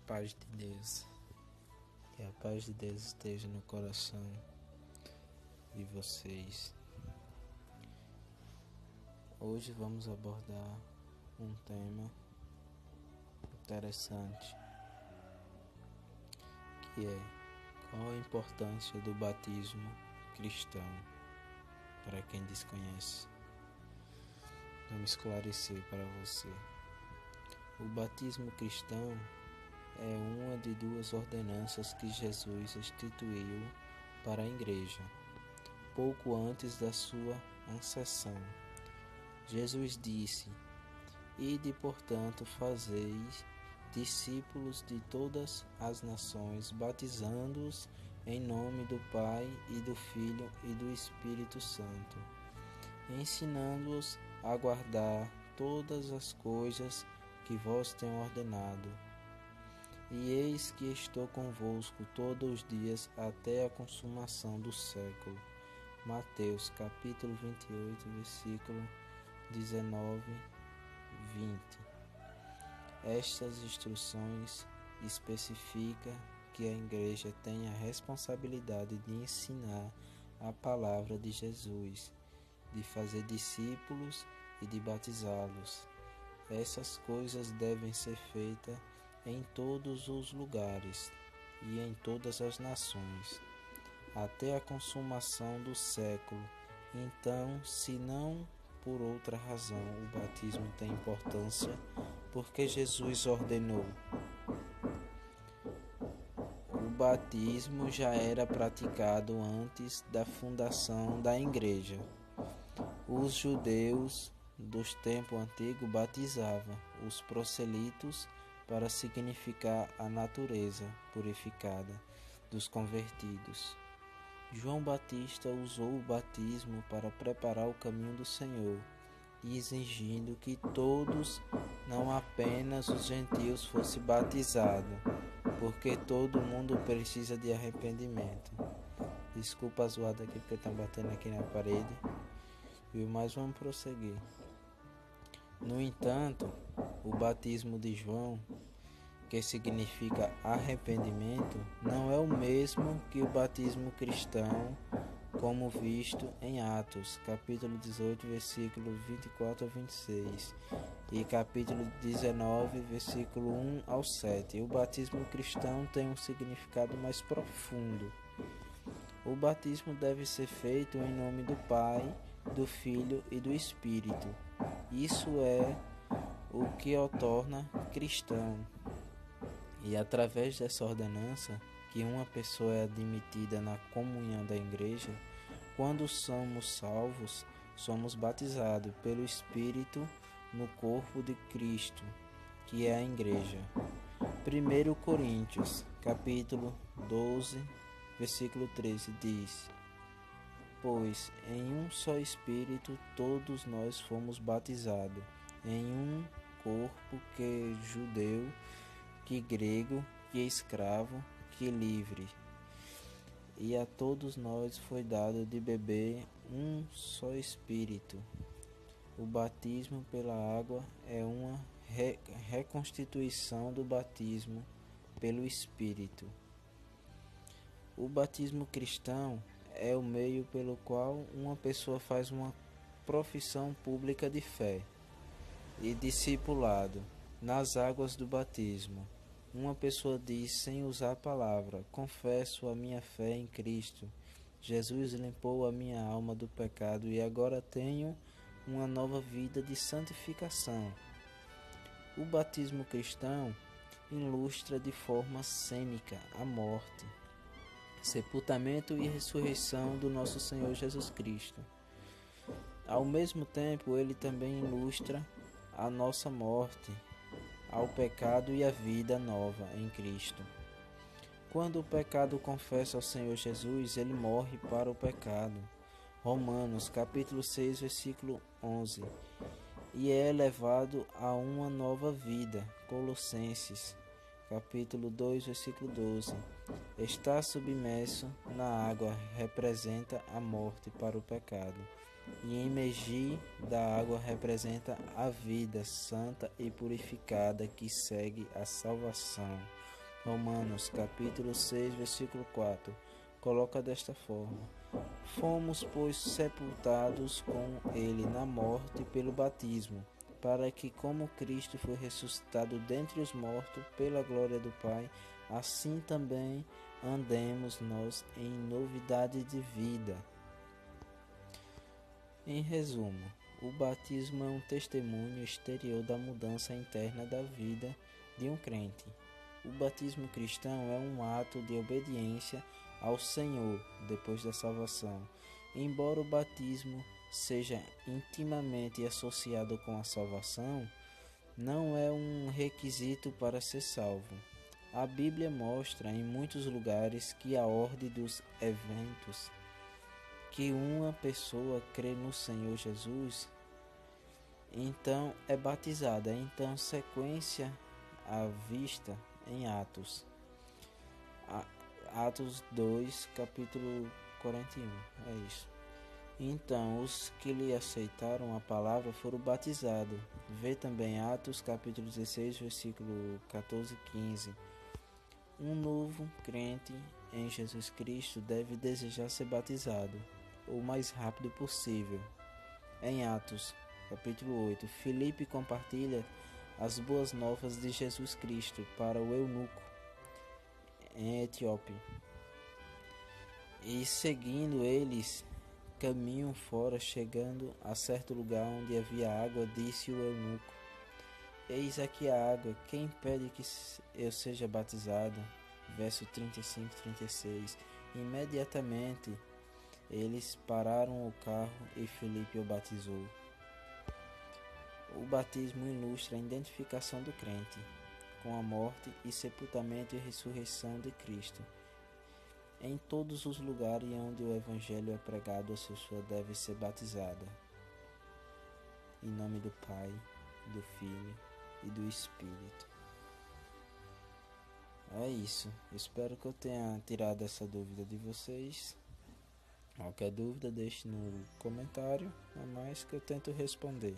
paz de Deus. Que a paz de Deus esteja no coração de vocês. Hoje vamos abordar um tema interessante, que é qual a importância do batismo cristão para quem desconhece. Vamos esclarecer para você. O batismo cristão é uma de duas ordenanças que Jesus instituiu para a igreja, pouco antes da sua ascensão. Jesus disse: "Ide, portanto, fazeis discípulos de todas as nações, batizando-os em nome do Pai e do Filho e do Espírito Santo, ensinando-os a guardar todas as coisas que vos tenho ordenado. E eis que estou convosco todos os dias até a consumação do século." Mateus capítulo 28, versículo 19, 20. Estas instruções especificam que a igreja tem a responsabilidade de ensinar a palavra de Jesus, de fazer discípulos e de batizá-los. Essas coisas devem ser feitas em todos os lugares e em todas as nações, até a consumação do século. Então, se não por outra razão, o batismo tem importância, porque Jesus ordenou. O batismo já era praticado antes da fundação da igreja. Os judeus dos tempos antigos batizavam os proselitos para significar a natureza purificada dos convertidos. João Batista usou o batismo para preparar o caminho do Senhor, exigindo que todos, não apenas os gentios, fossem batizados, porque todo mundo precisa de arrependimento. Desculpa a zoada aqui porque estão batendo aqui na parede, mas vamos prosseguir. No entanto, o batismo de João, que significa arrependimento, não é o mesmo que o batismo cristão, como visto em Atos, capítulo 18, versículo 24 a 26, e capítulo 19, versículo 1 ao 7. O batismo cristão tem um significado mais profundo. O batismo deve ser feito em nome do Pai, do Filho e do Espírito. Isso é o que o torna cristão. E através dessa ordenança, que uma pessoa é admitida na comunhão da igreja, quando somos salvos, somos batizados pelo Espírito no corpo de Cristo, que é a igreja. 1 Coríntios, capítulo 12, versículo 13, diz: "Pois em um só Espírito todos nós fomos batizados, em um corpo, que judeu, que grego, que escravo, que livre. E a todos nós foi dado de beber um só Espírito." O batismo pela água é uma reconstituição do batismo pelo Espírito. O batismo cristão é o meio pelo qual uma pessoa faz uma profissão pública de fé e discipulado nas águas do batismo. Uma pessoa diz, sem usar a palavra: "Confesso a minha fé em Cristo. Jesus limpou a minha alma do pecado e agora tenho uma nova vida de santificação." O batismo cristão ilustra de forma cênica a morte, sepultamento e ressurreição do nosso Senhor Jesus Cristo. Ao mesmo tempo, ele também ilustra a nossa morte ao pecado e a vida nova em Cristo. Quando o pecado confessa ao Senhor Jesus, ele morre para o pecado. Romanos capítulo 6, versículo 11. E é elevado a uma nova vida. Colossenses capítulo 2, versículo 12. Estar submerso na água representa a morte para o pecado, e emergir da água representa a vida santa e purificada que segue a salvação. Romanos capítulo 6, versículo 4, coloca desta forma: Fomos, pois, sepultados com ele na morte pelo batismo, para que, como Cristo foi ressuscitado dentre os mortos pela glória do Pai, assim também andemos nós em novidade de vida. Em resumo, o batismo é um testemunho exterior da mudança interna da vida de um crente. O batismo cristão é um ato de obediência ao Senhor depois da salvação. Embora o batismo seja intimamente associado com a salvação, não é um requisito para ser salvo. A Bíblia mostra em muitos lugares que a ordem dos eventos que uma pessoa crê no Senhor Jesus, então é batizada. Então, sequência à vista em Atos. Atos 2, capítulo 41. É isso. Então, os que lhe aceitaram a palavra foram batizados. Vê também Atos, capítulo 16, versículo 14 e 15. Um novo crente em Jesus Cristo deve desejar ser batizado o mais rápido possível. Em Atos, capítulo 8, Filipe compartilha as boas novas de Jesus Cristo para o eunuco em Etiópia. E seguindo eles, caminham fora, chegando a certo lugar onde havia água, disse o eunuco: Eis aqui a água, quem impede que eu seja batizado? Verso 35 e 36. Imediatamente eles pararam o carro e Filipe o batizou. O batismo ilustra a identificação do crente com a morte e sepultamento e ressurreição de Cristo. Em todos os lugares onde o Evangelho é pregado, a pessoa deve ser batizada. Em nome do Pai, do Filho e do Espírito. É isso. Espero que eu tenha tirado essa dúvida de vocês. Qualquer dúvida, deixe no comentário, a mais que eu tento responder.